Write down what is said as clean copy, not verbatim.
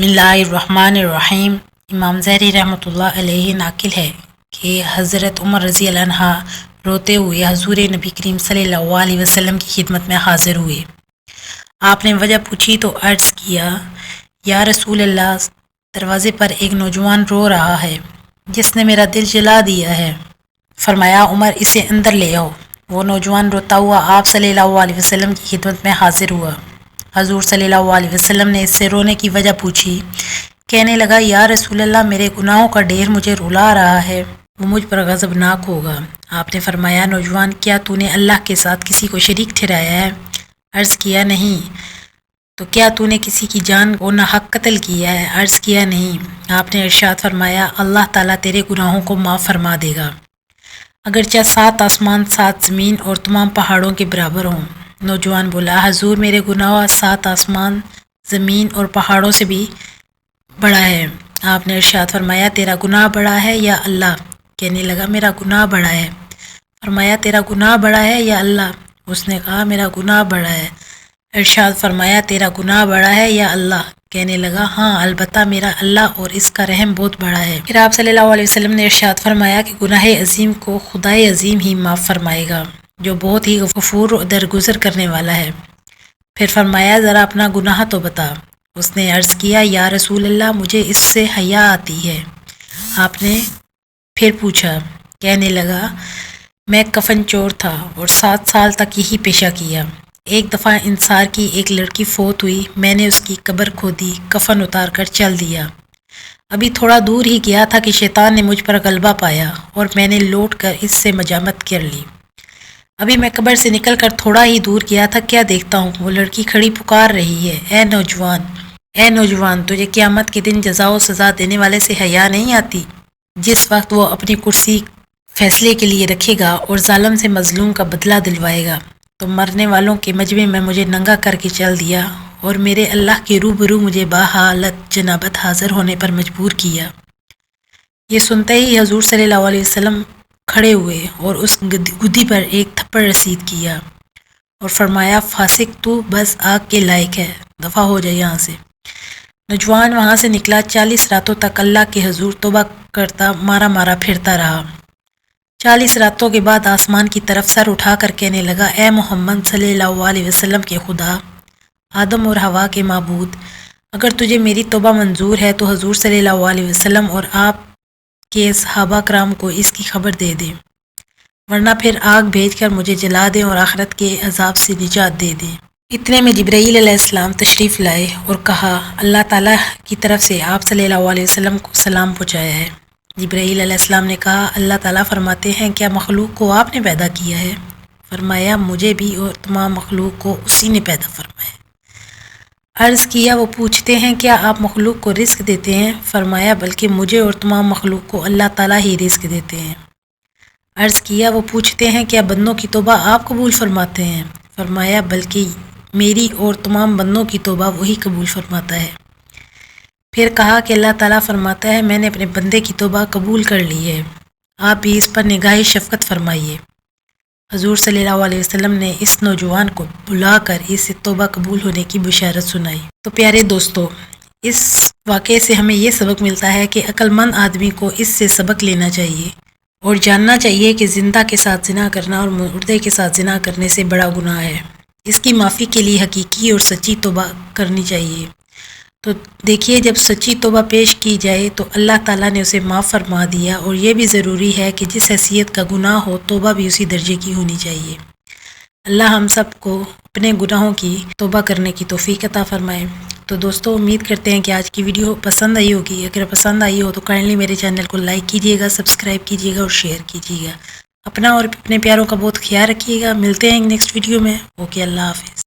बिस्मिल्लाहिर्रहमानिर्रहीम। इमाम ज़हरी रहमतुल्लाह अलैहि नाकिल है कि हज़रत उमर रज़ी अल्लाह अन्हा रोते हुए हज़ूर नबी करीम सल्लल्लाहु अलैहि वसल्लम की खिदमत में हाज़िर हुए। आपने वजह पूछी तो अर्ज़ किया, या रसूल अल्लाह, दरवाज़े पर एक नौजवान रो रहा है जिसने मेरा दिल जला दिया है। फरमाया, उमर, इसे अंदर ले आओ। वो नौजवान रोता हुआ आप सल्लल्लाहु अलैहि वसल्लम की खिदमत में हाज़िर हुआ। हजूर सल्लल्लाहु अलैहि वसल्लम ने इससे रोने की वजह पूछी। कहने लगा, या रसूल अल्लाह, मेरे गुनाहों का ढेर मुझे रुला रहा है, वो मुझ पर गज़बनाक होगा। आपने फरमाया, नौजवान, क्या तूने अल्लाह के साथ किसी को शरीक ठहराया है? अर्ज़ किया, नहीं। तो क्या तूने किसी की जान को नाहक कत्ल किया है? अर्ज़ किया, नहीं। आपने इरशाद फरमाया, अल्लाह ताला तेरे गुनाहों को माफ़ फरमा देगा, अगरचे 7 आसमान 7 ज़मीन और तमाम पहाड़ों के बराबर हों। नौजवान बोला, हजूर, मेरे गुनाह 7 आसमान ज़मीन और पहाड़ों से भी बड़ा है। आपने इरशाद फरमाया, तेरा गुनाह बड़ा है या अल्लाह? कहने लगा, मेरा गुनाह बड़ा है। फरमाया, तेरा गुनाह बड़ा है या अल्लाह? उसने कहा, मेरा गुनाह बड़ा है। इरशाद फरमाया, तेरा गुनाह बड़ा है या अल्लाह? कहने लगा, हाँ, अलबत्ता मेरा अल्लाह और इसका रहम बहुत बड़ा है। फिर आप सल्लल्लाहु अलैहि वसल्लम ने इरशाद फरमाया कि गुनाह अजीम को खुदाए अजीम ही माफ़ फरमाएगा, जो बहुत ही गफूर दरगुजर करने वाला है। फिर फरमाया, ज़रा अपना गुनाह तो बता। उसने अर्ज़ किया, या रसूल अल्लाह, मुझे इससे हया आती है। आपने फिर पूछा। कहने लगा, मैं कफन चोर था और 7 साल तक यही पेशा किया। एक दफ़ा इंसार की एक लड़की फोत हुई, मैंने उसकी कब्र खोदी, कफन उतार कर चल दिया। अभी थोड़ा दूर ही गया था कि शैतान ने मुझ पर गलबा पाया और मैंने लौट कर इससे मजामत कर ली। अभी मैं कब्र से निकल कर थोड़ा ही दूर गया था, क्या देखता हूँ वो लड़की खड़ी पुकार रही है, ए नौजवान, ए नौजवान, तुझे क़यामत के दिन जज़ा व सज़ा देने वाले से हया नहीं आती? जिस वक्त वो अपनी कुर्सी फैसले के लिए रखेगा और जालिम से मजलूम का बदला दिलवाएगा, तो मरने वालों के मजमे में मुझे नंगा करके चल दिया और मेरे अल्लाह के रूबरू मुझे बाहालत जनाबत हाजिर होने पर मजबूर किया। ये सुनते ही हजूर सल्लल्लाहु अलैहि वसल्लम खड़े हुए और उस गुद्दी पर एक थप्पड़ रसीद किया और फरमाया, फासिक, तू बस आग के लायक है, दफ़ा हो जाए यहाँ से। नौजवान वहाँ से निकला। 40 रातों तक अल्लाह के हजूर तौबा करता मारा मारा फिरता रहा। 40 रातों के बाद आसमान की तरफ सर उठाकर कहने लगा, ए मोहम्मद सल्लल्लाहु अलैहि वसल्लम के खुदा, आदम और हवा के माबूद, अगर तुझे मेरी तौबा मंजूर है तो हजूर सल्लल्लाहु अलैहि वसल्लम और आप के सहाबा कराम को इसकी खबर दे दें, वरना फिर आग भेजकर मुझे जला दें और आखिरत के अजाब से निजात दे दें। इतने में जिब्राईल अलैहिस्सलाम तशरीफ़ लाए और कहा, अल्लाह ताला की तरफ से आप सल्लल्लाहु अलैहि वसल्लम को सलाम पहुँचाया है। जिब्राईल अलैहिस्सलाम ने कहा, अल्लाह ताला फरमाते हैं, क्या मखलूक को आपने पैदा किया है? फरमाया, मुझे भी और तमाम मखलूक को उसी ने पैदा फरमाया। अर्ज़ किया, वो पूछते हैं, क्या आप मखलूक को रिस्क देते हैं? फरमाया, बल्कि मुझे और तमाम मखलूक को अल्लाह ताला ही रिस्क देते हैं। अर्ज़ किया, वो पूछते हैं, क्या बंदों की तौबा आप कबूल फरमाते हैं? फरमाया, बल्कि मेरी और तमाम बंदों की तौबा वही कबूल फरमाता है। फिर कहा कि अल्लाह ताला फरमाता है, मैंने अपने बंदे की तौबा कबूल कर ली है, आप भी इस पर निगाह शफ़क़त फरमाइए। हजूर सल्लल्लाहु अलैहि वसल्लम ने इस नौजवान को बुलाकर इसे तौबा कबूल होने की बशारत सुनाई। तो प्यारे दोस्तों, इस वाक़े से हमें ये सबक मिलता है कि अक्लमंद आदमी को इससे सबक लेना चाहिए और जानना चाहिए कि ज़िंदा के साथ ज़िना करना और मुर्दे के साथ ज़िना करने से बड़ा गुनाह है। इसकी माफ़ी के लिए हकीकी और सच्ची तौबा करनी चाहिए। तो देखिए, जब सच्ची तौबा पेश की जाए तो अल्लाह ताला ने उसे माफ़ फरमा दिया। और ये भी ज़रूरी है कि जिस हैसियत का गुनाह हो, तौबा भी उसी दर्जे की होनी चाहिए। अल्लाह हम सब को अपने गुनाहों की तौबा करने की तौफीक अता फरमाए। तो दोस्तों, उम्मीद करते हैं कि आज की वीडियो पसंद आई होगी। अगर पसंद आई हो तो काइंडली मेरे चैनल को लाइक कीजिएगा, सब्सक्राइब कीजिएगा और शेयर कीजिएगा। अपना और अपने प्यारों का बहुत ख्याल रखिएगा। मिलते हैं नेक्स्ट वीडियो में। ओके, अल्लाह हाफिज़।